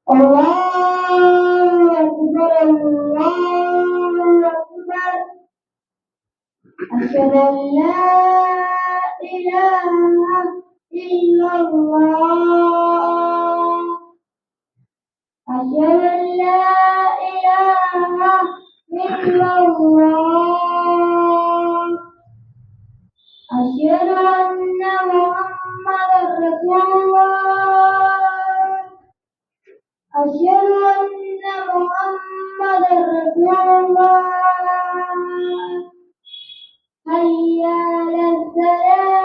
الله أكبر الله أكبر أشهد أن لا إله إلا الله أشهد أن لا إله إلا الله أشهد أن محمدا رسول الله أشهد أن محمدا رسول الله حي على الصلاة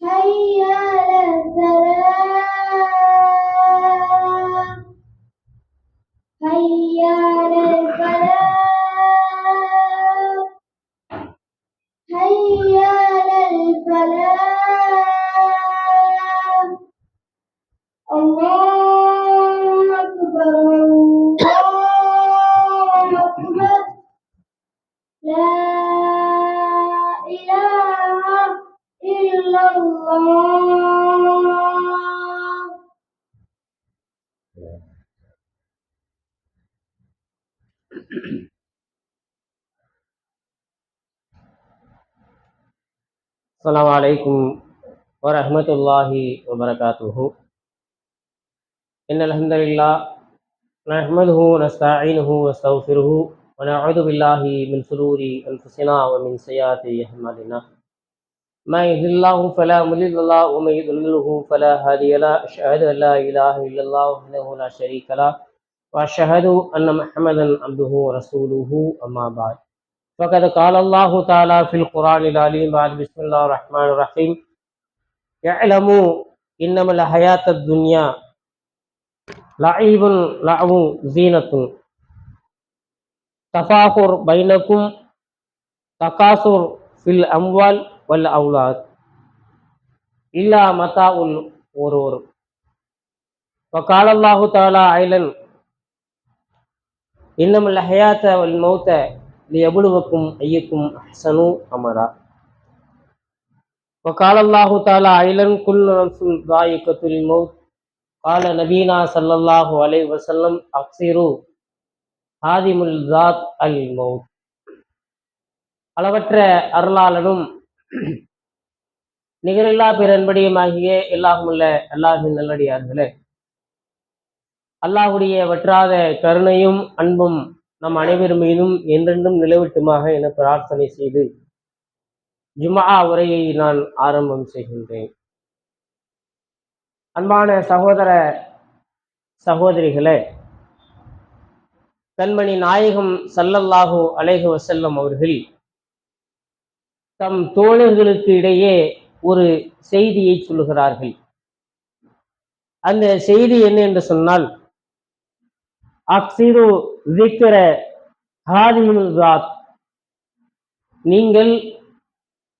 حي على الصلاة حي على الفلاح حي على الفلاح الله أكبر الله أكبر لا إله إلا الله. Assalamualaikum warahmatullahi wabarakatuh. Innal hamdalillah nahmaduhu wa nasta'inuhu wa nastaghfiruhu wa na'udzu billahi min shururi anfusina wa min sayyiati a'malina. Man yahdihillahu fala mudilla lahu wa man yudlilhu fala hadiya lahu. Ashhadu an la ilaha illallah wahdahu la sharika lahu wa ashhadu anna Muhammadan abduhu wa rasuluhu amma ba'd. فقد قال الله تعالى في القرآن العظيم بعد بسم الله الرحمن الرحيم يعلموا إنما الحياة الدنيا لعب لعب زينة تفاخر بينكم تكاثر في الأموال والأولاد إلا متاع الغرور. وقال الله تعالى أيضا إنما الحياة والموت ليبلوكم أيكم أحسن عملا. وقال الله تعالى أيضا كل نفس ذائقة الموت. قال نبينا صلى الله عليه وسلم أكثروا هادم الذات الموت. அளவற்ற அருளாளனும் நிகரில்லா பிறன்படியுமாகிய எல்லாமுள்ள அல்லாஹின் நல்லடியார்களே, அல்லாஹுடைய வற்றாத கருணையும் அன்பும் நம் அனைவர் மீதும் என்றென்றும் நிலவட்டுமாக என பிரார்த்தனை செய்து ஜும்ஆ உரையை நான் ஆரம்பம் செய்கின்றேன். அன்பான சகோதர சகோதரிகளே, கண்மணி நாயகம் ஸல்லல்லாஹு அலைஹி வஸல்லம் அவர்கள் தம் தோழர்களுக்கு இடையே ஒரு செய்தியை சொல்லுகிறார்கள். அந்த செய்தி என்ன என்று சொன்னால், அக்ஸிரு ذிக்ர ஹாதிஹில் ஸாத், நீங்கள்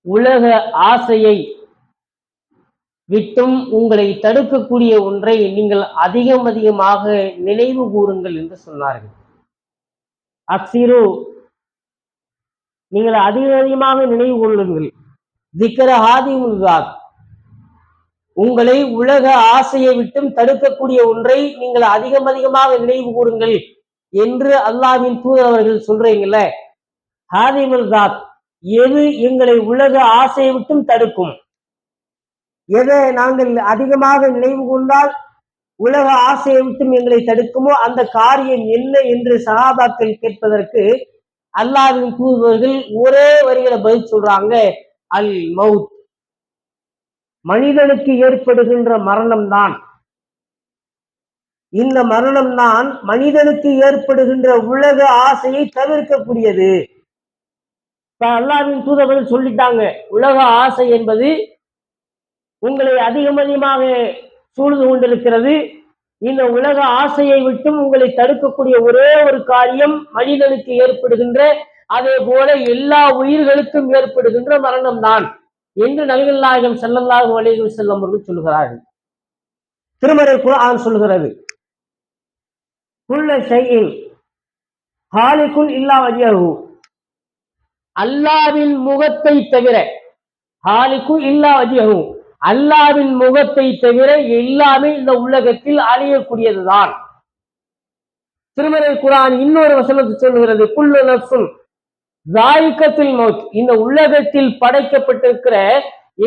உலக ஆசையை விட்டும் உங்களை தடுக்கக்கூடிய ஒன்றை நீங்கள் அதிகமாக நினைவு கூறுங்கள் என்று சொன்னார்கள். அக்ஸிரு, நீங்கள் அதிகமாக நினைவு கொள்ளுங்கள். திக்ர ஹாதிஹில் ஸாத், உங்களை உலக ஆசையை விட்டும் தடுக்கக்கூடிய ஒன்றை நீங்கள் அதிகமாக நினைவு கூறுங்கள் என்று அல்லாஹ்வின் தூதர் அவர்கள் சொல்றீங்கல்ல. ஹாதிஹில் ஸாத், எது எங்களை உலக ஆசையை விட்டும் தடுக்கும், எதை நாங்கள் அதிகமாக நினைவு கொண்டால் உலக ஆசையை விட்டும் எங்களை தடுக்குமோ அந்த காரியம் என்ன என்று சஹாபாக்கள் கேட்பதற்கு அல்லாஹ்வின் தூதர்கள் ஒரே வரிகளை பதில் சொல்றாங்க, அல் மவுத், மனிதனுக்கு ஏற்படுகின்ற மரணம் தான். இந்த மரணம் தான் மனிதனுக்கு ஏற்படுகின்ற உலக ஆசையை தவிர்க்கக்கூடியது. அல்லாஹ்வின் தூதர்கள் சொல்லிட்டாங்க, உலக ஆசை என்பது உங்களை அதிகமாக சூழ்ந்து கொண்டிருக்கிறது. இந்த உலக ஆசையை விட்டும் உங்களை தடுக்கக்கூடிய ஒரே ஒரு காரியம் மனிதனுக்கு ஏற்படுகின்ற, அதே போல எல்லா உயிர்களுக்கும் ஏற்படுகின்ற மரணம் தான் என்று நபிகள் நாயகம் ஸல்லல்லாஹு அலைஹி வஸல்லம் அவர்கள் சொல்கிறார்கள். திருமறை குர்ஆன் சொல்கிறது, குல்ல ஷைஇன் ஹாலிகுன் இல்லா வஜ்ஹு, அல்லாஹ்வின் முகத்தை தவிர, ஹாலிகு இல்லா வஜ்ஹு, அல்லாவின் முகத்தை தவிர எல்லாமே இந்த உலகத்தில் அழியக்கூடியதுதான். திருமறை குர்ஆன் இன்னொரு வசனத்தை சொல்லுகிறது, குல்லு நஃப்ஸுன் ஸாயிகத்துல் மௌத். இந்த உலகத்தில் படைக்கப்பட்டிருக்கிற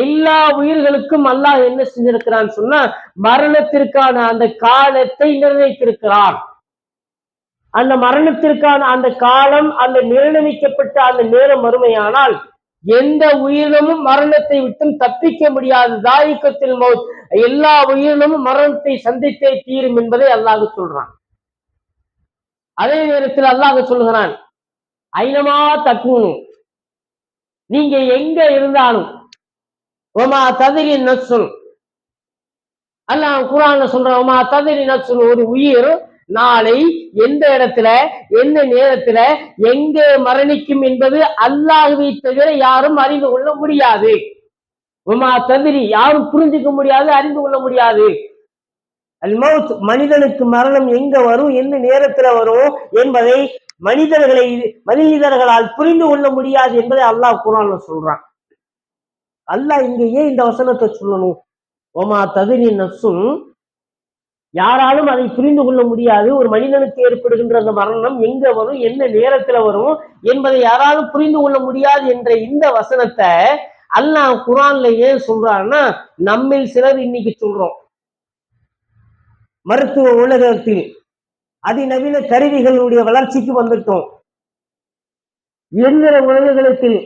எல்லா உயிர்களுக்கும் அல்லாஹ் என்ன செஞ்சிருக்கிறான்னு சொன்னா மரணத்திற்கான அந்த காலத்தை நிர்ணயித்திருக்கிறான். அந்த மரணத்திற்கான அந்த காலம், அந்த நிர்ணயிக்கப்பட்ட அந்த நேரம் வறுமையானால் எந்த உயிரினமும் மரணத்தை விட்டும் தப்பிக்க முடியாது. ஸாயிகத்துல் மௌத், எல்லா உயிரினமும் மரணத்தை சந்தித்தே தீரும் என்பதை அல்லாஹ் சொல்றான். அதே நேரத்தில் அல்லாஹ் சொல்கிறான், ஐனமா தக்கூனு, நீங்க எங்க இருந்தாலும், ஒமா தத்ரி நஃப்ஸுன், அல்லாஹ் குர்ஆன்ல சொல்றான், ஒமா தத்ரி நஃப்ஸுன், ஒரு உயிர் நாளை எந்த இடத்துல என்ன நேரத்துல எங்கே மரணிக்கும் என்பது அல்லாஹ்வை தவிர யாரும் அறிந்து கொள்ள முடியாது. ஒமா தத்ரி, யாரும் புரிஞ்சுக்க முடியாது, அறிந்து கொள்ள முடியாது. அல் மௌத், மனிதனுக்கு மரணம் எங்க வரும், எந்த நேரத்துல வரும் என்பதை மனிதர்களால் புரிந்து கொள்ள முடியாது என்பதை அல்லாஹ் குர்ஆன்ல சொல்றான். அல்லாஹ் இங்க ஏன் இந்த வசனத்தை சொல்லணும்? ஒமா தத்ரி நஃப்ஸுன், யாராலும் அதை புரிந்து கொள்ள முடியாது. ஒரு மனிதனுக்கு ஏற்படுகின்ற அந்த மரணம் எங்க வரும், என்ன நேரத்துல வரும் என்பதை யாராலும் புரிந்து கொள்ள முடியாது என்ற இந்த வசனத்தை அல்லாஹ் குர்ஆன்ல ஏன் சொல்றான்னா, நம்மில் சிலர் இன்னைக்கு சொல்றோம், மருத்துவ உலகத்தில் அதிநவீன கருவிகளுடைய வளர்ச்சிக்கு வந்துட்டோம், இயந்திர உலகத்தில்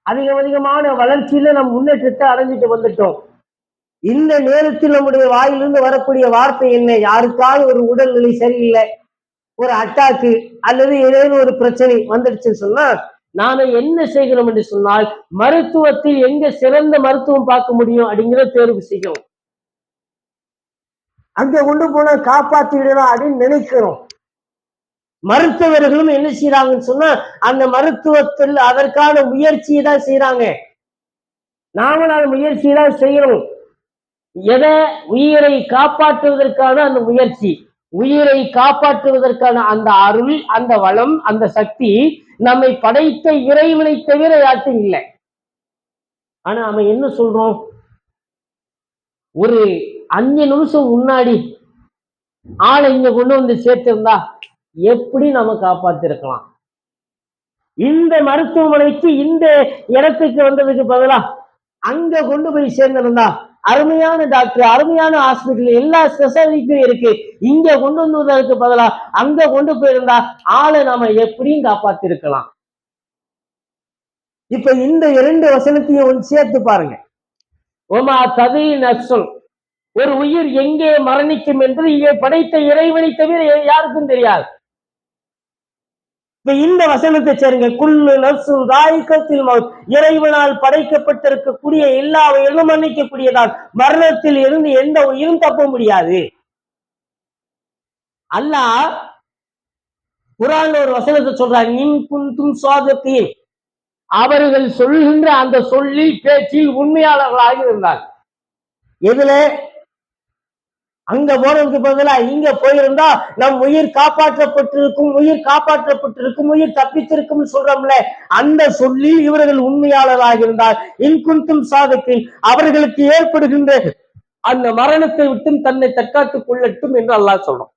அதிகமான வளர்ச்சியில நம் முன்னேற்றத்தை அடைஞ்சிட்டு வந்துட்டோம். இந்த நேரத்தில் நம்முடைய வாயிலிருந்து வரக்கூடிய வார்த்தை என்ன? யாருக்காவது ஒரு உடல்நிலை சரியில்லை, ஒரு அட்டாக்கு அல்லது ஏதேனும் ஒரு பிரச்சனை வந்துடுச்சுன்னு சொன்னா நாம என்ன செய்கிறோம் என்று சொன்னால், மருத்துவத்தில் எங்க சிறந்த மருத்துவம் பார்க்க முடியும் அப்படிங்கிறத தேர்வு செய்கிறோம். அங்க கொண்டு போனா காப்பாத்திடலாம் அப்படின்னு நினைக்கிறோம். மருத்துவர்களும் என்ன செய்யறாங்கன்னு சொன்னா அந்த மருத்துவத்தில் அதற்கான முயற்சியை தான் செய்யறாங்க. நாமளும் அந்த முயற்சியை தான் செய்யறோம். எதை? உயிரை காப்பாற்றுவதற்கான அந்த முயற்சி, உயிரை காப்பாற்றுவதற்கான அந்த அருள், அந்த வளம், அந்த சக்தி நம்மை படைத்த இறைவனை தவிர யாருக்கும் இல்லை. ஆனா நம்ம என்ன சொல்றோம்? ஒரு 5 நிமிஷம் முன்னாடி ஆளை இங்க கொண்டு வந்து சேர்த்திருந்தா எப்படி நம்ம காப்பாத்திருக்கலாம்? இந்த மருத்துவமனைக்கு இந்த இடத்துக்கு வந்ததுக்கு பதிலா அங்க கொண்டு போய் சேர்ந்திருந்தா, அருமையான டாக்டர், அருமையான ஹாஸ்பிட்டல், எல்லா ஸ்பெஷாலிட்டியும் இருக்கு, இங்க கொண்டு வந்ததற்கு பதிலா அங்க கொண்டு போயிருந்தா ஆளை நாம எப்படியும் காப்பாத்திருக்கலாம். இப்ப இந்த 2 வசனத்தையும் சேர்த்து பாருங்க. ஒமா தத்ரி நஃப்ஸுன், ஒரு உயிர் எங்கே மரணிக்கும் என்று இங்கே படைத்த இறைவனை தவிர யாருக்கும் தெரியாது. இப்ப இந்த வசனத்தை சேருங்க, குல்லு நஃப்ஸுன் ஸாயிகத்துல் மௌத், இறைவனால் படைக்கப்பட்டிருக்கக்கூடிய எல்லா உயிரும் மரணிக்கக்கூடியதான். மரணத்தில் இருந்து எந்த உயிரும் தப்ப முடியாது. அல்லாஹ் குர்ஆன்ல ஒரு வசனத்தை சொல்றார், இன் குன்தும் ஸாதிகீன், அவர்கள் சொல்கின்ற அந்த சொல்லில் பேச்சில் உண்மையாளர்களாக இருந்தார். எதுல? அங்க போறதுக்கு பதிலா இங்க போயிருந்தா நம் உயிர் காப்பாற்றப்பட்டிருக்கும், உயிர் காப்பாற்றப்பட்டிருக்கும், உயிர் தப்பித்திருக்கும் சொல்றோம்ல, அந்த சொல்லி இவர்கள் உண்மையாளராக இருந்தால் இன்குந்தும் சாதத்தில் அவர்களுக்கு ஏற்படுகின்ற அந்த மரணத்தை விட்டும் தன்னை தற்காத்துக் கொள்ளட்டும் என்று அல்லாஹ் சொல்றோம்.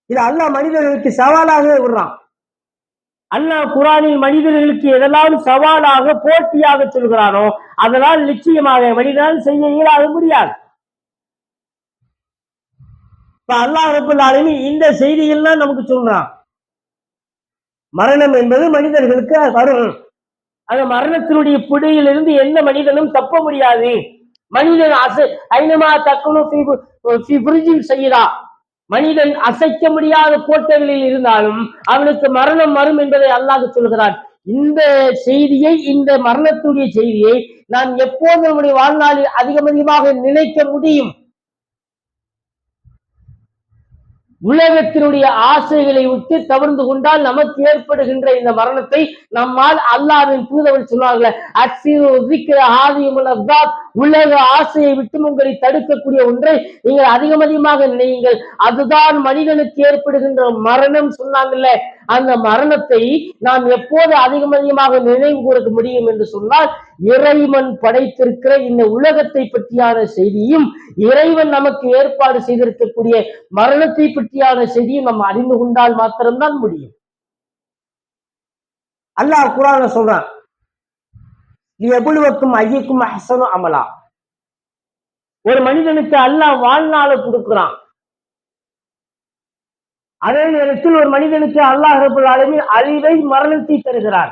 இது அல்லாஹ் மனிதர்களுக்கு சவாலாக விடுறான். அல்லாஹ் குர்ஆனில் மனிதர்களுக்கு எதெல்லாம் சவாலாக போட்டியாக சொல்கிறானோ அதனால் நிச்சயமாக மனிதனால் செய்ய இயலாத முடியாது. இப்ப அல்லாஹ் ரப்பல் ஆலமீன் இந்த செய்திகள்லாம் நமக்கு சொல்றான். மரணம் என்பது மனிதர்களுக்கு வரும். அந்த மரணத்தினுடைய பிடியிலிருந்து எந்த மனிதனும் தப்ப முடியாது. மனிதன் ஐனமா தக்குனு ஃபீ புர்ஜின் ஸய்யிதா, மனிதன் அசைக்க முடியாத கோட்டைகளில் இருந்தாலும் அவனுக்கு மரணம் வரும் என்பதை அல்லாஹ் சொல்கிறான். இந்த செய்தியை, இந்த மரணத்துடைய செய்தியை நாம் எப்போது நம்முடைய வாழ்நாளில் அதிகமாக நினைக்க முடியும்? உலகத்தினுடைய ஆசைகளை விட்டு தவிர்த்து கொண்டால் நமக்கு ஏற்படுகின்ற இந்த மரணத்தை நம்மால் அல்லாஹ்வின் தூதர்கள் சொன்னார்கள், உலக ஆசையை விட்டு உங்களை தடுக்கக்கூடிய ஒன்றை நீங்கள் அதிகமாக நினையுங்கள். அதுதான் மனிதனுக்கு ஏற்படுகின்ற மரணம் சொன்னாங்கல்ல. அந்த மரணத்தை நாம் எப்போது அதிகமாக நினைவு கூற முடியும் என்று சொன்னால், இறைவன் படைத்திருக்கிற இந்த உலகத்தை பற்றியான செய்தியும், இறைவன் நமக்கு ஏற்பாடு செய்திருக்கக்கூடிய மரணத்தை பற்றியான செய்தியும் நம்ம அறிந்து கொண்டால் மாத்திரம்தான் முடியும். அல்லாஹ் குர்ஆன்ல சொல்றான், லியபுலுவக்கும் ஐயக்கும் அஹ்ஸனு அமலா. ஒரு மனிதனுக்கு அல்லாஹ் வாழ்நாளை கொடுக்கிறான். அதே நேரத்தில் ஒரு மனிதனுக்கு அல்லாஹ் ரப்பல் ஆலமீன் அழிவை மரணத்தை தருகிறார்.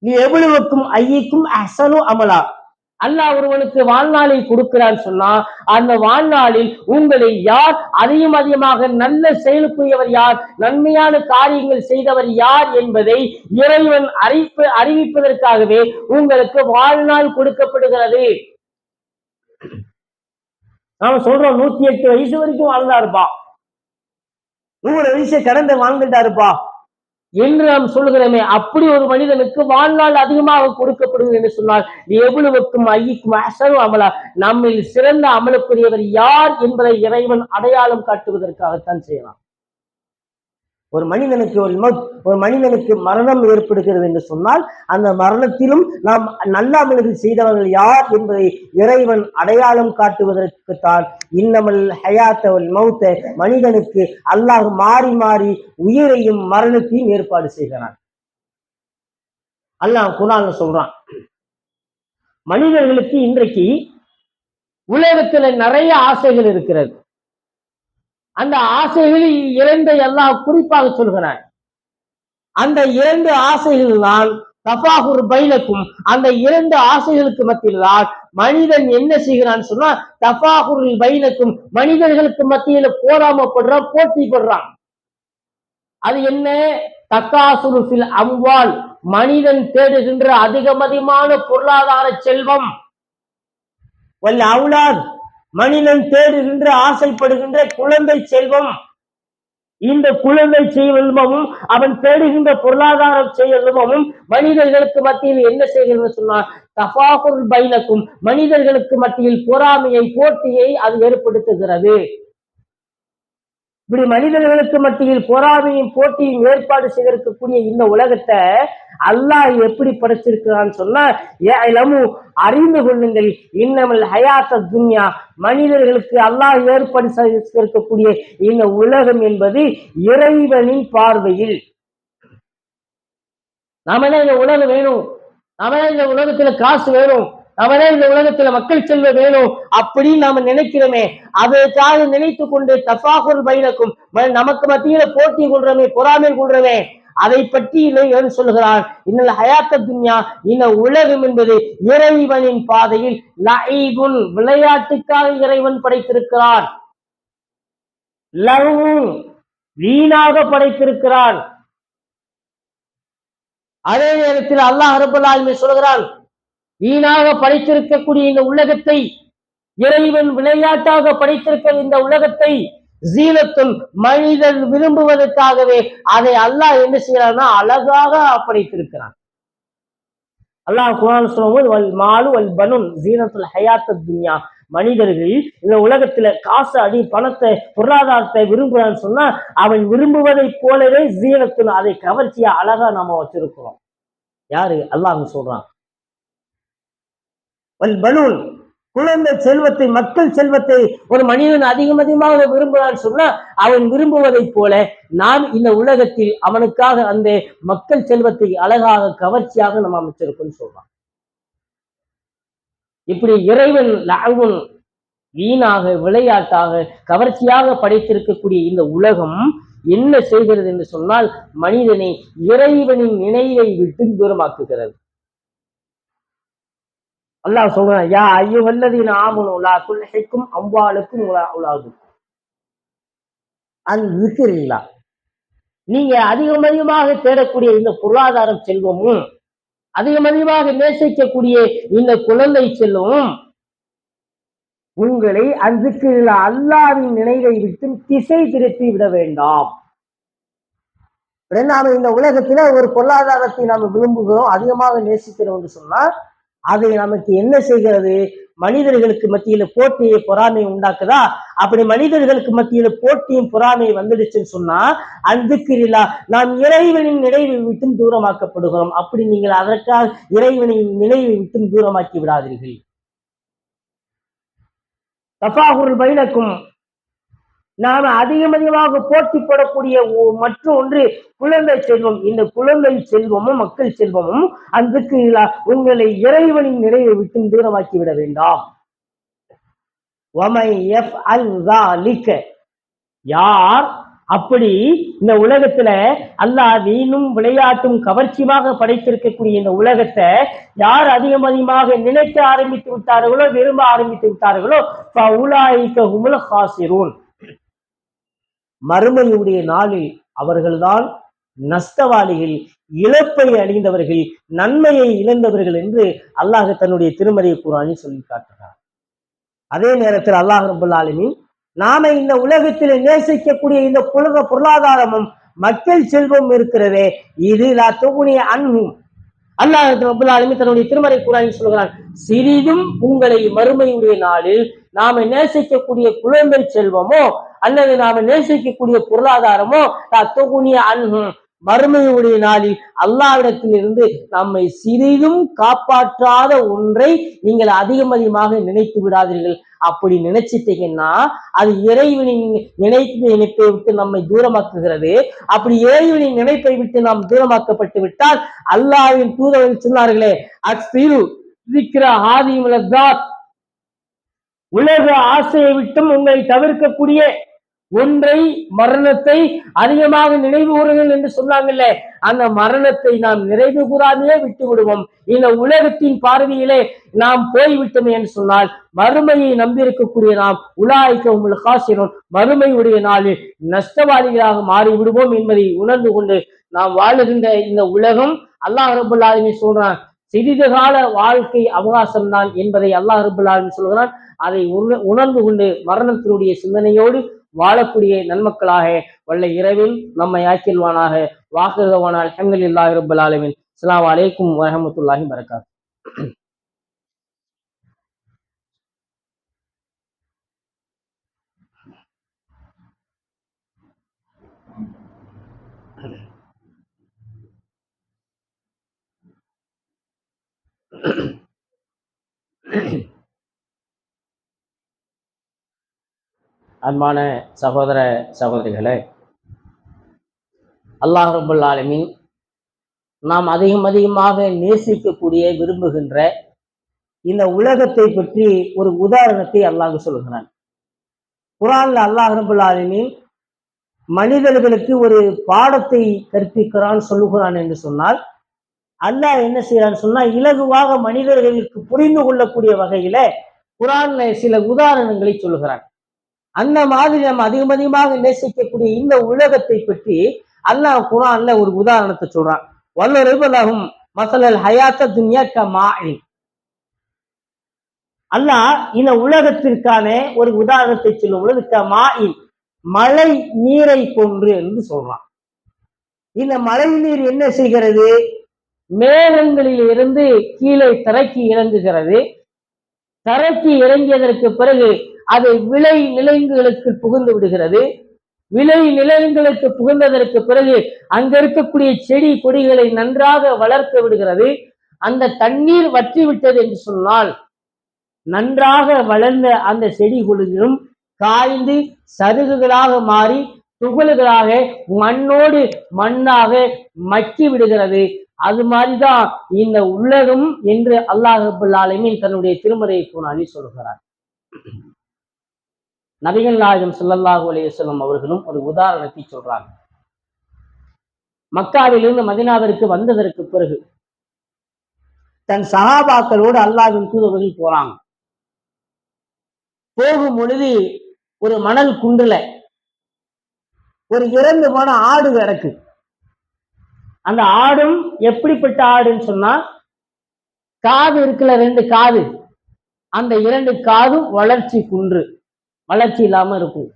லியபுலுவக்கும் ஐயக்கும் அஹ்ஸனு அமலா. அல்லாஹ் ஒருவனுக்கு வாழ்நாளை கொடுக்கிறான் சொன்னா, அந்த வாழ்நாளில் உங்களை யார் அதிகமாக நல்ல செயலுக்குரியவர் யார், நன்மையான காரியங்கள் செய்தவர் யார் என்பதை இறைவன் அறிவிப்பதற்காகவே உங்களுக்கு வாழ்நாள் கொடுக்கப்படுகிறது. நாம சொல்றோம் 108 வயசு வரைக்கும் வாழ்ந்தா இருப்பா, 100 வயசை கடந்து வாழ்ந்துட்டா இருப்பா என்று நாம் சொல்லுகிறோமே. அப்படி ஒரு மனிதனுக்கு வாழ்நாள் அதிகமாக கொடுக்கப்படுகிறது என்று சொன்னால், எவ்வளவுக்கும் ஐயக்கும் அஹ்ஸனு அமலா, நம்மில் சிறந்த அமலுக்குரியவர் யார் என்பதை இறைவன் அடையாளம் காட்டுவதற்காகத்தான் செய்யலாம். ஒரு மனிதனுக்கு மரணம் ஏற்படுகிறது என்று சொன்னால், அந்த மரணத்திலும் நாம் நல்ல அமல்கள் செய்தவர்கள் யார் என்பதை இறைவன் அடையாளம் காட்டுவதற்குத்தான் இன்னமல் ஹயாத்த வல் மௌத்த, மனிதனுக்கு அல்லாஹ் மாறி மாறி உயிரையும் மரணத்தையும் ஏற்பாடு செய்கிறான். அல்லாஹ் குர்ஆன்ல சொல்றான், மனிதர்களுக்கு இன்றைக்கு உலகத்துல நிறைய ஆசைகள் இருக்கிறது. அந்த ஆசைகளில் 2 அல்லாஹ் குறிப்பாக சொல்கிறான். அந்த 2 ஆசைகள் தான் தஃபாகுர் பைனக்கும். அந்த 2 ஆசைகளுக்கு மத்தியில் தான் மனிதன் என்ன செய்கிறான்னு சொன்னா, தஃபாகுர் பைனக்கும், மனிதர்களுக்கு மத்தியில போராமப்படுறான், போட்டி படுறான். அது என்ன? தகாசுரு ஃபில் அம்வால், மனிதன் தேடுகின்ற அதிகமான பொருளாதார செல்வம். வல் அவுலாத், மனிதன் தேடுகின்ற ஆசைப்படுகின்ற குழந்தை செல்வம். இந்த குழந்தை செல்வமும் அவன் தேடுகின்ற பொருளாதார செல்வமும் மனிதர்களுக்கு மத்தியில் என்ன செய்கிறது சொன்னால், தஃபாகுர் பைனக்கும், மனிதர்களுக்கு மத்தியில் பொறாமையை, போட்டியை அது ஏற்படுத்துகிறது. இப்படி மனிதர்களுக்கு மத்தியில் பொறாமையும் போட்டியும் ஏற்பாடு செய்திருக்கக்கூடிய இந்த உலகத்தை அல்லாஹ் எப்படி படைச்சிருக்கிறான்னு சொன்னா, அறிந்து கொள்ளுங்கள், இன்னமல் ஹயாத்த துன்யா, மனிதர்களுக்கு அல்லாஹ் ஏற்பாடு செய்திருக்கக்கூடிய இந்த உலகம் என்பது இறைவனின் பார்வையில். நாம தான் இந்த உலகம் வேணும், நாம தான் இந்த உலகத்துல காசு வேணும், நாம இந்த உலகத்துல மக்கள் செல்வம் வேணும் அப்படின்னு நாம நினைக்கிறோமே, அதற்காக நினைத்து கொண்டு தஃபாகுர் பைனக்கும், நமக்கு மத்தியில போட்டி கொள்றோமே, பொறாமை கொள்றோமே, அதை பற்றி இறைவன் சொல்கிறான், இன்னல் ஹயாத்த துன்யா, இந்த உலகம் என்பது இறைவனின் பாதையில் லஈபுன், விளையாட்டுக்காக இறைவன் படைத்திருக்கிறான், லஹ்வும், வீணாக படைத்திருக்கிறான். அதே நேரத்தில் அல்லாஹ் ரப்பல் ஆலமீன் சொல்கிறான், வீணாக படைத்திருக்கக்கூடிய இந்த உலகத்தை, இறைவன் விளையாட்டாக படைத்திருக்க இந்த உலகத்தை, ஜீனத்துன், மனிதன் விரும்புவதற்காகவே அதை அல்லாஹ் என்ன செய்யறான்னா அழகாக படைத்திருக்கிறான். அல்லாஹ் குர்ஆன் சொல்லும்போது, வல் மாலு வல் பனுன் ஜீனத்துல் ஹயாத்தத் துன்யா, மனிதர்கள் இந்த உலகத்துல காசு, பணத்தை, பொருளாதாரத்தை விரும்புறான்னு சொன்னா, அவன் விரும்புவதை போலவே ஜீனத்துன், அதை கவர்ச்சியா அழகா நாம வச்சிருக்கிறோம். யாரு? அல்லாஹ் சொல்றான். பலூன், குழந்தை செல்வத்தை, மக்கள் செல்வத்தை ஒரு மனிதன் அதிகமாக விரும்புகிறான்னு சொன்னா, அவன் விரும்புவதை போல நாம் இந்த உலகத்தில் அவனுக்காக அந்த மக்கள் செல்வத்தை அழகாக கவர்ச்சியாக நம்ம அமைச்சிருக்கோம்னு சொல்றான். இப்படி இறைவன் லஹ்வுன், வீணாக, விளையாட்டாக, கவர்ச்சியாக படைத்திருக்கக்கூடிய இந்த உலகம் என்ன செய்கிறது என்று சொன்னால், மனிதனை இறைவனின் நினைவை விட்டு தூரமாக்குகிறது. அல்லாஹ் சொல்றான், யா அய்யுஹல்லதீன ஆமனூ லா துல்ஹிக்கும் அம்வாலுக்கும் வலா அவுலாதுக்கும் அன் ஸிக்ரில்லாஹ், நீங்க அதிகமாக தேடக்கூடிய இந்த பொருளாதாரம் செல்வமும், அதிகமாக நேசிக்கக்கூடிய இந்த குழந்தை செல்வமும் உங்களை அன்சிக்ரில்லாஹ், அல்லாஹ்வின் நினைவை விட்டு திசை திருப்பி விட வேண்டாம். நாம இந்த உலகத்துல ஒரு பொருளாதாரத்தை நாம விரும்புகிறோம், அதிகமாக நேசிக்கிறோம் என்று சொன்னா, அது நமக்கு என்ன செய்கிறது? மனிதர்களுக்கு மத்தியில போட்டியை பொறாமை உண்டாக்குதா? அப்படி மனிதர்களுக்கு மத்தியில போட்டியும் பொறாமை வந்துடுச்சுன்னு சொன்னா அன்பிக்கிரிலா நாம் இறைவனின் நினைவை விட்டும் தூரமாக்கப்படுகிறோம். அப்படி நீங்கள் அதற்காக இறைவனின் நினைவை விட்டும் தூரமாக்கி விடாதீர்கள். தஃபாகுல் பைனக்கும், நாம அதிகமாக போட்டி போடக்கூடிய மற்றொன்று குழந்தை செல்வம். இந்த குழந்தை செல்வமும் மக்கள் செல்வமும் அன்புக்கு உங்களை இறைவனின் நிறைவை விட்டு தூரமாக்கி விட வேண்டாம். யார் அப்படி இந்த உலகத்துல அல்லாஹ் வீணும் விளையாட்டும் கவர்ச்சியாக படைத்திருக்கக்கூடிய இந்த உலகத்தை யார் அதிகமாக நினைக்க ஆரம்பித்து விட்டார்களோ, விரும்ப ஆரம்பித்து விட்டார்களோ, மறுமையுடைய நாளில் அவர்கள்தான் நஷ்டவாளிகள், இழப்பை அடைந்தவர்கள், நன்மையை இழந்தவர்கள் என்று அல்லாஹ் தன்னுடைய திருமறை குர்ஆனில் சொல்லி காட்டுகிறார். அதே நேரத்தில் அல்லாஹ் ரப்பல் ஆலமீன் நாம இந்த உலகத்தில் நேசிக்கக்கூடிய இந்த பொருளாதாரமும் மக்கள் செல்வம் இருக்கிறதே, இது அன்ஹும், அல்லாஹ் ரப்பல் ஆலமீன் தன்னுடைய திருமறை குர்ஆனில் சொல்கிறான், சிறிதும் உங்களை மறுமையுடைய நாளில் நாம நேசிக்கக்கூடிய குழந்தை செல்வமோ அல்லது நாம நேசிக்கக்கூடிய பொருளாதாரமோ அன்ஹும், மறுமையுடைய நாளில் அல்லாஹ்விடத்தில் இருந்து நம்மை சிறிதும் காப்பாற்றாத ஒன்றை நீங்கள் அதிகமாக நினைத்து விடாதீர்கள். அப்படி நினைச்சிட்டீங்கன்னா அது இறைவனின் நினைப்பை விட்டு நம்மை தூரமாக்குகிறது. அப்படி இறைவனின் நினைப்பை விட்டு நாம் தூரமாக்கப்பட்டு விட்டால் அல்லாஹ்வின் தூதர்கள் சொன்னார்களே, உலக ஆசையை விட்டும் உங்களை தவிர்க்கக்கூடிய ஒன்றை, மரணத்தை அதிகமாக நினைவு கூறுங்கள் என்று சொன்னாங்கல்ல, அந்த மரணத்தை நாம் நிறைவு கூறாமையே விட்டு விடுவோம். இந்த உலகத்தின் பார்வையிலே நாம் போய்விட்டோமே என்று சொன்னால் மறுமையை நம்பியிருக்கக்கூடிய நாம் உலாய்க்க காசிரோன், மறுமையுடைய நாளில் நஷ்டவாதிகளாக மாறிவிடுவோம் என்பதை உணர்ந்து கொண்டு நாம் வாழுகின்ற இந்த உலகம் அல்லாஹ் ரப்பல் ஆலமீன் சொல்றான், சிறிது கால வாழ்க்கை அவகாசம் தான் என்பதை அல்லாஹ் ரப்பல் ஆலமீன் சொல்கிறான். அதை உணர்ந்து கொண்டு மரணத்தினுடைய சிந்தனையோடு வாழக்கூடிய நன்மக்களாக வல்ல இரவில் நம்மை ஆக்கில்வானாக. வாக்குதவான அல்ஹம்துலில்லாஹி ரப்பில் ஆலமீன். அஸ்ஸலாமு அலைக்கும் வரஹ்மத்துல்லாஹி வபரகாத்துஹு. அன்பான சகோதர சகோதரிகளே, அல்லாஹ் ரப்பல் ஆலமீன் நாம் அதிகமாக நேசிக்கக்கூடிய விரும்புகின்ற இந்த உலகத்தை பற்றி ஒரு உதாரணத்தை அல்லாஹ் சொல்கிறான். குர்ஆன்ல அல்லாஹ் ரப்பல் ஆலமீன் மனிதர்களுக்கு ஒரு பாடத்தை கற்பிக்கிறான், சொல்லுகிறான் என்று சொன்னால் அல்லாஹ் என்ன செய்யறான்னு சொன்னா இலகுவாக மனிதர்களுக்கு புரிந்து கொள்ளக்கூடிய வகையில குர்ஆன்ல சில உதாரணங்களை சொல்லுகிறான். அந்த மாதிரி நம்ம அதிகமாக நேசிக்கக்கூடிய இந்த உலகத்தை பற்றி அல்லாஹ் குர்ஆன்ல ஒரு உதாரணத்தை சொல்றான். வல்லரபலஹும் மஸலல் ஹயாத்த துன்யா கமாஇன். அல்லாஹ் இந்த உலகத்திற்கான ஒரு உதாரணத்தை சொல்லும் பொழுது கமாஇன், மழை நீரை போன்று என்று சொல்றான். இந்த மழை நீர் என்ன செய்கிறது? மேகங்களில் இருந்து கீழே தரைக்கு இறங்குகிறது. தரைக்கு இறங்கியதற்கு பிறகு அது விளை நிலங்களுக்கு புகுந்து விடுகிறது. விளை நிலங்களுக்கு புகுந்ததற்கு பிறகு அங்க இருக்கக்கூடிய செடி கொடிகளை நன்றாக வளர்க்க விடுகிறது. அந்த தண்ணீர் வற்றி விட்டது என்று சொன்னால் நன்றாக வளர்ந்த அந்த செடி கொடிகளும் காய்ந்து சருகுகளாக மாறி துகள்களாக மண்ணோடு மண்ணாக மக்கி விடுகிறது. அது மாதிரிதான் இந்த உலகம் என்று அல்லாஹ் ரப்பல் ஆலமீன் தன்னுடைய திருமறை குர்ஆனில் சொல்கிறார். நபிகள் நாயகம் ஸல்லல்லாஹு அலைஹி வஸல்லம் அவர்களும் ஒரு உதாரணத்தை சொல்றாங்க. மக்காவிலிருந்து மதீனாவிற்கு வந்ததற்கு பிறகு தன் சஹாபாக்களோடு அல்லாஹ்வின் தூதர்கள் போறாங்க. போகும் பொழுது ஒரு மணல் குன்றுல ஒரு இறந்து போன ஆடு கிடக்கு. அந்த ஆடும் எப்படிப்பட்ட ஆடுன்னு சொன்னா, காது இருக்குல்ல, 2 காது, அந்த 2 காதும் வளர்ச்சி குன்று, வளர்ச்சி இல்லாம இருக்கும்.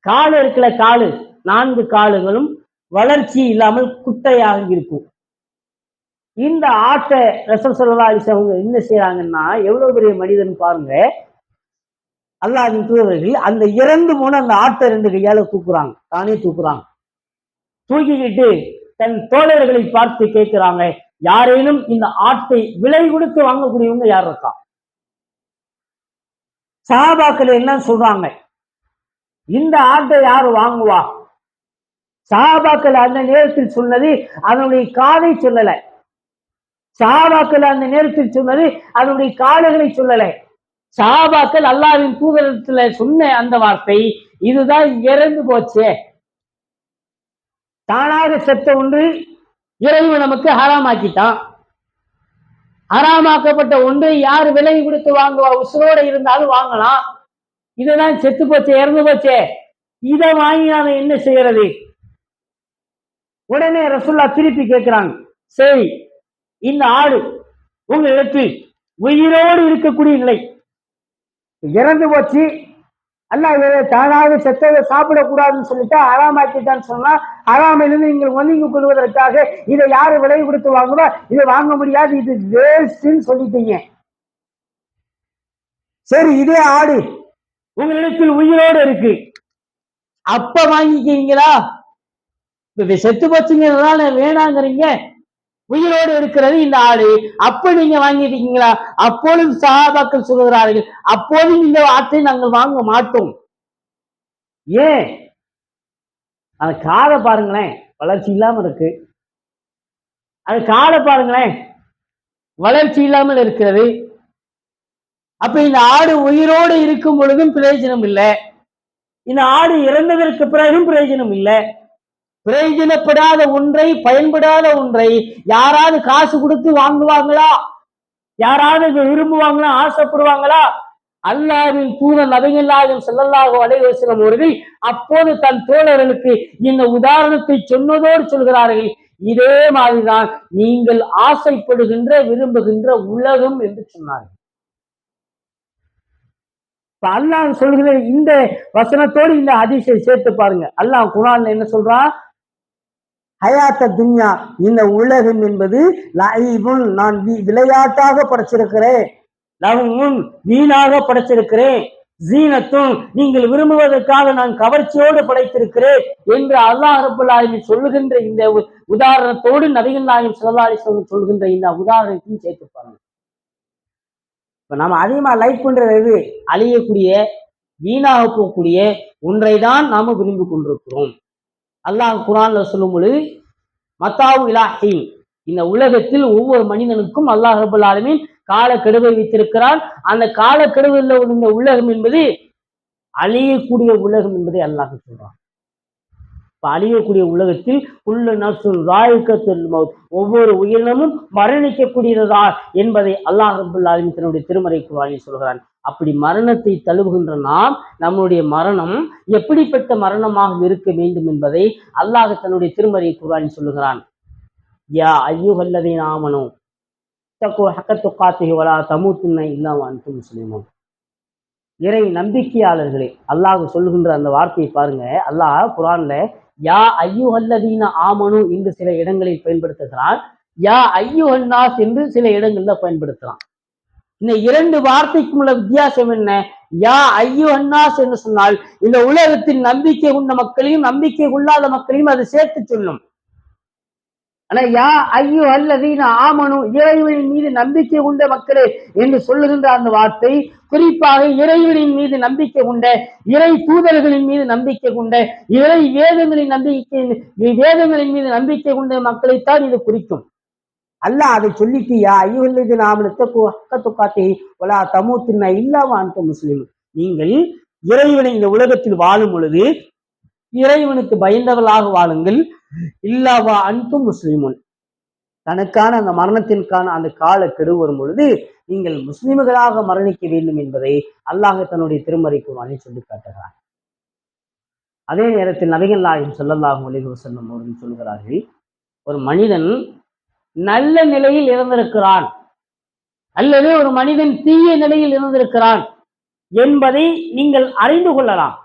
காலு இருக்குல்ல, காலு 4 காலுகளும் வளர்ச்சி இல்லாமல் குட்டையாக இருக்கும். இந்த ஆட்டை ரசூல் ஸல்லல்லாஹு அலைஹி வஸல்லம் அவங்க என்ன செய்யறாங்கன்னா, எவ்வளவு பெரிய மனிதன் பாருங்க. அல்லாஹ்வின் தூதர்கள் அந்த இறந்து போன அந்த ஆட்டை 2 கையால தூக்குறாங்க, தானே தூக்குறாங்க. தூக்கிக்கிட்டு தன் தோழர்களை பார்த்து கேட்கிறாங்க, யாரேனும் இந்த ஆட்டை விலை கொடுத்து வாங்கக்கூடியவங்க யார் இருக்கா? சஹாபாக்கள் என்ன சொல்றாங்க, இந்த ஆட்டை யாரு வாங்குவா? சஹாபாக்கள் அந்த நேரத்தில் சொன்னது அதனுடைய காதை சொல்லல. சஹாபாக்கள் அந்த நேரத்தில் சொன்னது அதனுடைய காடுகளை சொல்லல. சஹாபாக்கள் அல்லாஹ்வின் தூதரத்துல சொன்ன அந்த வார்த்தை, இதுதான் இறந்து போச்சே, தானாக செத்த ஒன்று இறைவன் நமக்கு ஹராமாக்கிட்டான். ஹராமாக்கப்பட்ட ஒன்றை யார் விலை கொடுத்து வாங்குவா? உசுரோட இருந்தாலும் வாங்கலாம். இதுதான் செத்து போச்சே, இறந்து போச்சே, இதை வாங்கி நாம என்ன செய்யறது? உடனே ரசூல்லா திருப்பி கேட்கிறாங்க, சரி, இந்த ஆடு உங்க இடத்தில் உயிரோடு இருக்கக்கூடிய நிலை, இறந்து போச்சு, அல்லாஹ் தானாக செத்ததை சாப்பிடக்கூடாதுன்னு சொல்லிட்டு ஹராமாக்கிட்டான்னு சொன்னா, ஹராமிலிருந்து நீங்கள் ஒதுங்கி கொள்வதற்காக இதை யாரு விலை கொடுத்து வாங்குவா? இதை வாங்க முடியாது, இது வேஸ்ட்ன்னு சொல்லிட்டீங்க. சரி, இதே ஆடு உங்களிடத்தில் உயிரோடு இருக்கு, அப்ப வாங்கிக்கிறீங்களா? இது செத்து போச்சுங்கிறதுனால வேணாங்கிறீங்க, உயிரோடு இருக்கிறது இந்த ஆடு, அப்ப நீங்க வாங்கிட்டீங்களா? அப்பொழுது சஹாபாக்கள் சொல்கிறார்கள், அப்போது இந்த ஆட்டை நாங்கள் வாங்க மாட்டோம். ஏன்? அந்த காதை பாருங்களேன், வளர்ச்சி இல்லாம இருக்கு. அது காதை பாருங்களேன், வளர்ச்சி இல்லாமல் இருக்கிறது. அப்ப இந்த ஆடு உயிரோடு இருக்கும் பொழுதும் பிரயோஜனம் இல்லை, இந்த ஆடு இறந்ததற்கு பிறகும் பிரயோஜனம் இல்லை. பிரயோஜனப்படாத ஒன்றை, பயன்படாத ஒன்றை யாராவது காசு கொடுத்து வாங்குவாங்களா? யாராவது விரும்புவாங்களா? ஆசைப்படுவாங்களா? அல்லாஹ்வின் தூதர் நபிகள் நாயகம் ஸல்லல்லாஹு அலைஹி வஸல்லம் அவர்கள் அப்போது தன் தோழர்களுக்கு இந்த உதாரணத்தை சொன்னதோடு சொல்கிறார்கள், இதே மாதிரிதான் நீங்கள் ஆசைப்படுகின்ற விரும்புகின்ற உலகம் என்று சொன்னார்கள். அல்லாஹ் சொல்கிற இந்த வசனத்தோடு இந்த ஹதீஸை சேர்த்து பாருங்க. அல்லாஹ் குர்ஆன்ல என்ன சொல்றான்? ஹயாத்த துன்யா, இந்த உலகம் என்பது லைபுன், நான் விளையாட்டாக படைச்சிருக்கிறேன், லஹுன் வீணாக படைச்சிருக்கிறேன், ஜீனத்தும் நீங்கள் விரும்புவதற்காக நான் கவர்ச்சியோடு படைத்திருக்கிறேன் என்று அல்லாஹ் ரப்பல் ஆலமீன் சொல்லுகின்ற இந்த உதாரணத்தோடு நபிகள் நாயகம் ஸல்லல்லாஹு அலைஹி வஸல்லம் சொல்கின்ற இந்த உதாரணத்தையும் சேர்த்து பாருங்க. இப்ப நாம அதிகமா லைக் பண்றது எது? அழியக்கூடிய, வீணாக போகக்கூடிய ஒன்றை தான் நாம விரும்பி கொண்டிருக்கிறோம். அல்லாஹ் குர்ஆன்ல சொல்லும் பொழுது, மத்தாவு இலாஹி, இந்த உலகத்தில் ஒவ்வொரு மனிதனுக்கும் அல்லாஹ் ரப்பல் ஆலமீன் காலக்கெடுவை வைத்திருக்கிறான். அந்த காலக்கெடுவில் இந்த உலகம் என்பது அழியக்கூடிய உலகம் என்பதை அல்லாஹ் சொல்றான். இப்ப அழியக்கூடிய உலகத்தில் குல்லு நஃப்ஸுன் ஸாயிகத்துல் மௌத், ஒவ்வொரு உயிரினமும் மரணிக்கக்கூடியதா என்பதை அல்லாஹ் ரப்பல் ஆலமீன் தன்னுடைய திருமறை குர்ஆனில் சொல்கிறான். அப்படி மரணத்தை தழுவுகின்ற நாம், நம்முடைய மரணம் எப்படிப்பட்ட மரணமாக இருக்க வேண்டும் என்பதை அல்லாஹ் தன்னுடைய திருமறை குர்ஆனில் சொல்லுகிறான். யா அய்யுஹல்லதீன ஆமனூ தக்கு ஹக்க துகாத்திஹி வலா தமூத்துன்ன இல்லா வ அன்தும் முஸ்லிமூன். இறை நம்பிக்கையாளர்களே, அல்லாஹ் சொல்லுகின்ற அந்த வார்த்தையை பாருங்க. அல்லாஹ் குர்ஆன்ல யா அய்யுஹல்லதீன ஆமனூ என்று சில இடங்களில் பயன்படுத்துகிறான், யா அய்யுஹன் நாஸ் என்று சில இடங்கள்ல பயன்படுத்துறான். இந்த 2 வார்த்தைக்கும் உள்ள வித்தியாசம் என்ன? யா அய்யுஹன் நாஸ் என்று சொன்னால் இந்த உலகத்தில் நம்பிக்கை கொண்ட மக்களையும் நம்பிக்கை கொள்ளாத மக்களையும் அது சேர்த்து சொல்லும். ஆனா யா அய்யுஹல்லதீன ஆமனூ, இறைவனின் மீது நம்பிக்கை கொண்ட மக்களே என்று சொல்லுகின்ற அந்த வார்த்தை குறிப்பாக இறைவனின் மீது நம்பிக்கை கொண்ட, இறை தூதர்களின் மீது நம்பிக்கை கொண்ட, இறை வேதங்களின் மீது நம்பிக்கை கொண்ட மக்களைத்தான் இது குறிக்கும். அல்லாஹ் அதை சொல்லிட்டு யா அய்யுஹல்லதீன ஆமனூ தக்கு ஹக்க துகாத்திஹி வலா தமூத்துன்ன இல்லா வ அன்தும் முஸ்லிமூன், நீங்கள் இறைவனை இந்த உலகத்தில் வாழும் பொழுது இறைவனுக்கு பயந்தவர்களாக வாழுங்கள், இல்லா வ அன்தும் முஸ்லிமூன், தனக்கான அந்த மரணத்திற்கான அந்த கால கெடு வரும் பொழுது நீங்கள் முஸ்லிம்களாக மரணிக்க வேண்டும் என்பதை அல்லாஹ் தன்னுடைய திருமறை குர்ஆனில் சொல்லி காட்டுகிறார். அதே நேரத்தில் நபிகள் நாயகம் ஸல்லல்லாஹு அலைஹி வஸல்லம் அவர்கள் சொல்கிறார்கள், ஒரு மனிதன் நல்ல நிலையில் இருந்திருக்கிறான் அல்லது ஒரு மனிதன் தீய நிலையில் இருந்திருக்கிறான் என்பதை நீங்கள் அறிந்து கொள்ளலாம்.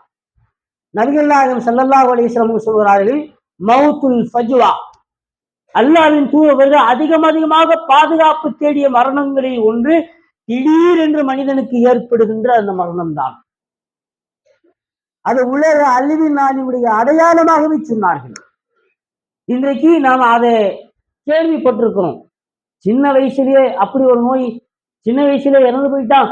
நபிகள் நாயகம் ஸல்லல்லாஹு அலைஹி வஸல்லம் சொல்கிறார்கள், மௌத்துல் ஃபஜ்வா, அல்லாஹ்வின் தூதர்கள் அதிகமாக பாதுகாப்பு தேடிய மரணங்களில் ஒன்று திடீரென்று மனிதனுக்கு ஏற்படுகின்ற அந்த மரணம் தான். அது உலக அழிவின் நாளினுடைய அடையாளமாகவே சொன்னார்கள். இன்றைக்கு நாம் அதை கேள்விப்பட்டிருக்கிறோம். சின்ன வயசுலயே அப்படி ஒரு நோய், சின்ன வயசுல இறந்து போயிட்டான்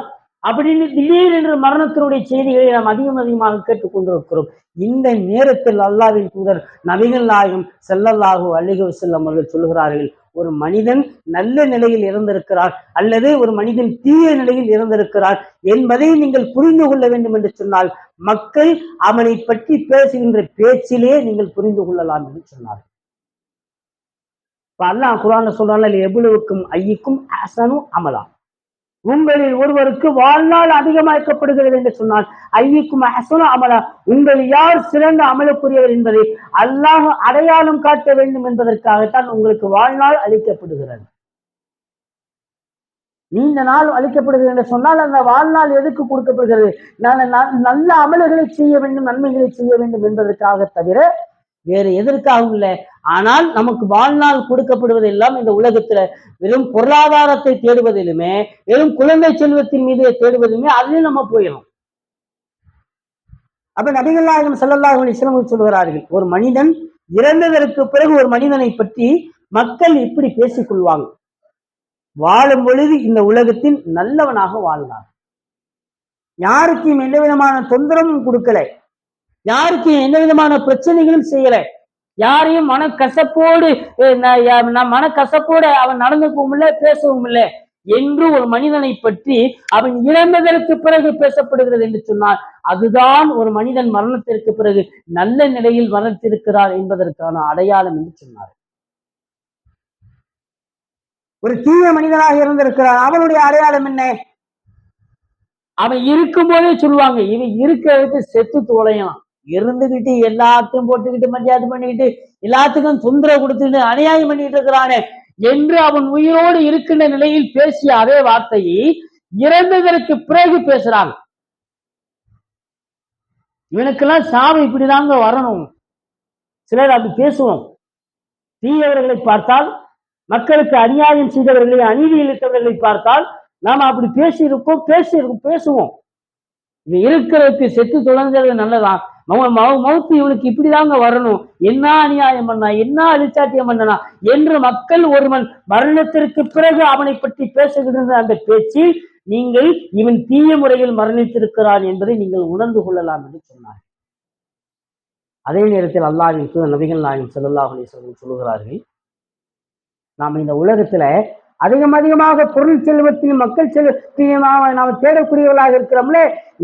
அப்படின்னு திடீரென்று மரணத்தினுடைய செய்திகளை நாம் அதிகமாக கேட்டுக் கொண்டிருக்கிறோம். இந்த நேரத்தில் அல்லாஹ்வின் தூதர் நபிகள் நாயகம் ஸல்லல்லாஹு அலைஹி வஸல்லம் அவர்கள் சொல்லுகிறார்கள், ஒரு மனிதன் நல்ல நிலையில் இறந்திருக்கிறார் அல்லது ஒரு மனிதன் தீய நிலையில் இறந்திருக்கிறார் என்பதை நீங்கள் புரிந்து கொள்ள வேண்டும் என்று சொன்னால் மக்கள் அவனை பற்றி பேசுகின்ற பேச்சிலே நீங்கள் புரிந்து கொள்ளலாம் என்று சொன்னார். அல்லாஹ் குர்ஆன்ல சொல்றான், எவ்வளவுக்கும் ஐயுக்கும் அஹ்ஸனு அமலா, உங்களில் ஒருவருக்கு வாழ்நாள் அதிகமாக்கப்படுகிறது என்று சொன்னால் ஐயுக்கும் அஹ்ஸனு அமலா, உங்களில் யார் சிறந்த அமலுக்குரியவர் என்பதை அல்லாஹ் அடையாளம் காட்ட வேண்டும் என்பதற்காகத்தான் உங்களுக்கு வாழ்நாள் அளிக்கப்படுகிறது. நீண்ட நாள் அளிக்கப்படுகிறது என்று சொன்னால் அந்த வாழ்நாள் எதுக்கு கொடுக்கப்படுகிறது? நல்ல அமல்களை செய்ய வேண்டும், நன்மைகளை செய்ய வேண்டும் என்பதற்காக தவிர வேறு எதற்காகவும் இல்லை. ஆனால் நமக்கு வாழ்நாள் கொடுக்கப்படுவது எல்லாம் இந்த உலகத்துல வெறும் பொருளாதாரத்தை தேடுவதிலுமே, வெறும் குழந்தை செல்வத்தின் மீது தேடுவதிலுமே அதிலே நம்ம போயிடும். அப்ப நபிகள் நாயகம் ஸல்லல்லாஹு அலைஹி வஸல்லம் சொல்கிறார்கள், ஒரு மனிதன் இறந்ததற்கு பிறகு ஒரு மனிதனை பற்றி மக்கள் இப்படி பேசிக் கொள்வாங்க, வாழும் பொழுது இந்த உலகத்தில் நல்லவனாக வாழ்ந்தார், யாருக்கும் எந்த விதமான தொந்தரவும் கொடுக்கல, யாருக்கும் எந்த விதமான பிரச்சனைகளும் செய்யல, யாரையும் மனக்கசப்போடு அவன் நடந்துக்கவும் இல்லை பேசவும் இல்லை என்று ஒரு மனிதனை பற்றி அவன் இறந்ததற்கு பிறகு பேசப்படுகிறது என்று சொன்னால் அதுதான் ஒரு மனிதன் மரணத்திற்கு பிறகு நல்ல நிலையில் மரணித்திருக்கிறார் என்பதற்கான அடையாளம் என்று சொன்னார். ஒரு தீய மனிதனாக இருந்திருக்கிறார், அவனுடைய அடையாளம் என்ன? அவன் இருக்கும் போதே சொல்லுவாங்க, இவன் இருக்கிறதுக்கு செத்து தொலையலாம், இருந்துகிட்டு எல்லாத்தையும் போட்டுக்கிட்டு மரியாதை பண்ணிக்கிட்டு எல்லாத்துக்கும் தொந்தரவு கொடுத்துட்டு அநியாயம் பண்ணிட்டு இருக்கிறானே என்று அவன் உயிரோடு இருக்கின்ற நிலையில் பேசிய அதே வார்த்தையை இறந்ததற்கு பிறகு பேசுறாங்க. இவனுக்கெல்லாம் சாவு இப்படிதாங்க வரணும். சிலர் அப்படி பேசுவோம். தீயவர்களை பார்த்தால், மக்களுக்கு அநியாயம் செய்தவர்களை, அநீதி இழைத்தவர்களை பார்த்தால் நாம அப்படி பேசுவோம். இது இருக்கிறதுக்கு செத்து தொலைஞ்சது நல்லதான், மௌத்து இவனுக்கு இப்படிதாங்க வரணும், என்ன அநியாயம் பண்ணா, என்ன அழிச்சாட்டியம் பண்ணனா என்று மக்கள் ஒருவன் மரணத்திற்கு பிறகு அவனை பற்றி பேசுகின்ற அந்த பேச்சில் நீங்கள் இவன் தீய முறையில் மரணித்திருக்கிறான் என்பதை நீங்கள் உணர்ந்து கொள்ளலாம் என்று சொன்னார். அதே நேரத்தில் அல்லாஹ்வின் தூதர் நபிகள் நாயகம் ஸல்லல்லாஹு அலைஹி வஸல்லம் சொல்லுகிறார்கள், நாம் இந்த உலகத்துல அதிகமாக பொருள் செல்வத்தையும் மக்கள் செல்வத்தையும் நாம் தேடக்கூடியவர்களாக இருக்கிறோம்ல,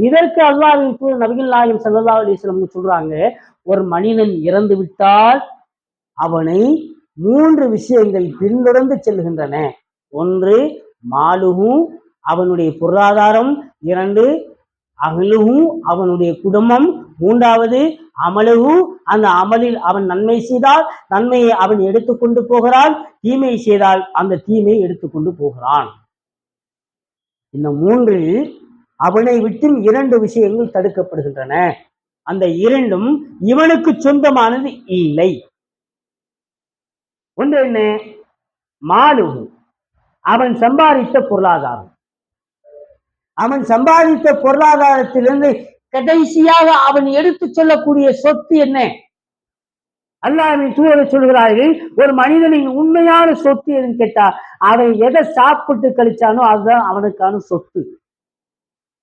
இதற்கு அல்லாஹ்வின் தூதர் நபிகள் நாயகம் ஸல்லல்லாஹு அலைஹி வஸல்லம் சொல்றாங்க, ஒரு மனிதன் இறந்து விட்டால் அவனை 3 விஷயங்கள் பின்தொடர்ந்து செல்கின்றன. 1 மாலுஹு, அவனுடைய பொருளாதாரம். 2 அஹ்லுஹு, அவனுடைய குடும்பம். 3வது அமலுஹு, அந்த அமலில் அவன் நன்மை செய்தால் நன்மையை அவன் எடுத்துக்கொண்டு போகிறான், தீமை செய்தால் அந்த தீமையை எடுத்துக்கொண்டு போகிறான். இந்த 3ல் அவனை விட்டு 2 விஷயங்கள் தடுக்கப்படுகின்றன. அந்த 2ம் இவனுக்கு சொந்தமானது இல்லை. ஒன்று என்ன? மாலுஹு, அவன் சம்பாதித்த பொருளாதாரம். அவன் சம்பாதித்த பொருளாதாரத்திலிருந்து கடைசியாக அவன் எடுத்து சொல்லக்கூடிய சொத்து என்ன? அல்லாஹ்வின் தூதர் சொல்கிறார்கள், ஒரு மனிதனின் உண்மையான சொத்து எதுன்னு கேட்டா அவன் எதை சாப்பிட்டு கழிச்சானோ அதுதான் அவனுக்கான சொத்து,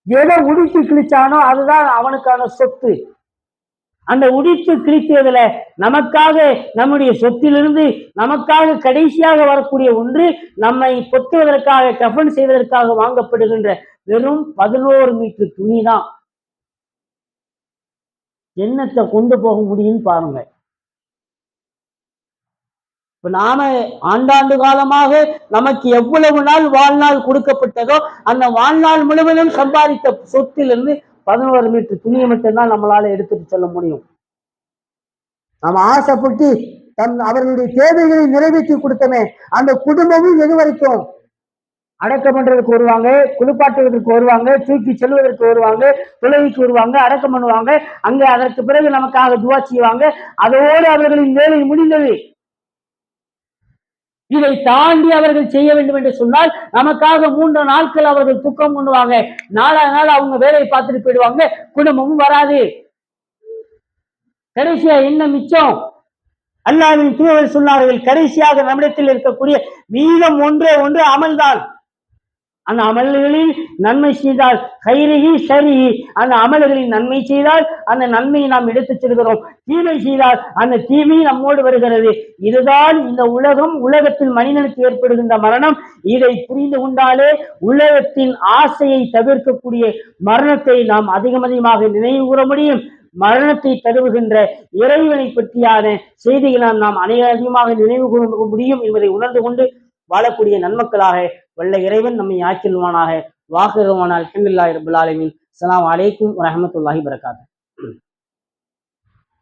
எதை உடித்து கிழிச்சானோ அதுதான் அவனுக்கான சொத்து. அந்த உடித்து கிழித்ததுல நமக்காக, நம்முடைய சொத்திலிருந்து நமக்காக கடைசியாக வரக்கூடிய ஒன்று நம்மை பொத்துவதற்காக, கஃபன் செய்வதற்காக வாங்கப்படுகின்ற வெறும் 11 மீட்டர் துணி தான். என்னத்தை கொண்டு போக முடியும்னு பாருங்க. இப்ப நாம ஆண்டாண்டு காலமாக நமக்கு எவ்வளவு நாள் வாழ்நாள் கொடுக்கப்பட்டதோ அந்த வாழ்நாள் முழுவதும் சம்பாதித்த சொத்திலிருந்து 11 மீட்டர் துணியை மட்டும்தான் நம்மளால எடுத்துட்டு செல்ல முடியும். நாம ஆசைப்பட்டு அவர்களுடைய தேவைகளை நிறைவேற்றி கொடுத்தமே, அந்த குடும்பமும் எது வரைக்கும் அடக்கம் பண்றதுக்கு வருவாங்க, குளிப்பாட்டுவதற்கு வருவாங்க, தூக்கி செல்வதற்கு வருவாங்க, துளைக்கு வருவாங்க, அடக்கம் பண்ணுவாங்க, அங்க அதற்கு பிறகு நமக்காக துவா செய்வாங்க, அதோடு அவர்களின் வேலை முடிந்தது. இதை தாண்டி அவர்கள் செய்ய வேண்டும் என்று சொன்னால் நமக்காக 3 நாட்கள் அவர்கள் துக்கம் பண்ணுவாங்க, 4ஆவது நாள் அவங்க வேலையை பார்த்துட்டு போயிடுவாங்க, குடும்பமும் வராது. கடைசியா என்ன மிச்சம்? அல்லாஹ்வின் தூதர் சொன்னார்கள், கடைசியாக நம்மிடத்தில் இருக்கக்கூடிய மீதம் ஒன்றே ஒன்று அமல்தான். அந்த அமல்களில் நன்மை செய்தால் கைரிகி சரிகி, அந்த அமல்களில் நன்மை செய்தால் அந்த நன்மையை நாம் எடுத்துச் செல்கிறோம், தீமை செய்தால் அந்த தீமை நம்மோடு வருகிறது. இதுதான் இந்த உலகம். உலகத்தில் மனிதனுக்கு ஏற்படுகின்ற மரணம். இதை புரிந்து கொண்டாலே உலகத்தின் ஆசையை தவிர்க்கக்கூடிய மரணத்தை நாம் அதிகமாக நினைவு கூற முடியும். மரணத்தை தழுவுகின்ற இறைவனை பற்றியான செய்திகளை நாம் அதிகமாக நினைவு கூற முடியும் என்பதை உணர்ந்து கொண்டு வாழக்கூடிய நன்மக்களாக வல்ல இறைவன் நம்மை ஆக்கிடுவானாக. வாக்குவானால் அல்ஹம்துலில்லாஹி ரப்பில் ஆலமீன். அஸ்ஸலாமு அலைக்கும் வரஹ்மத்துல்லாஹி வபரகாத்துஹு.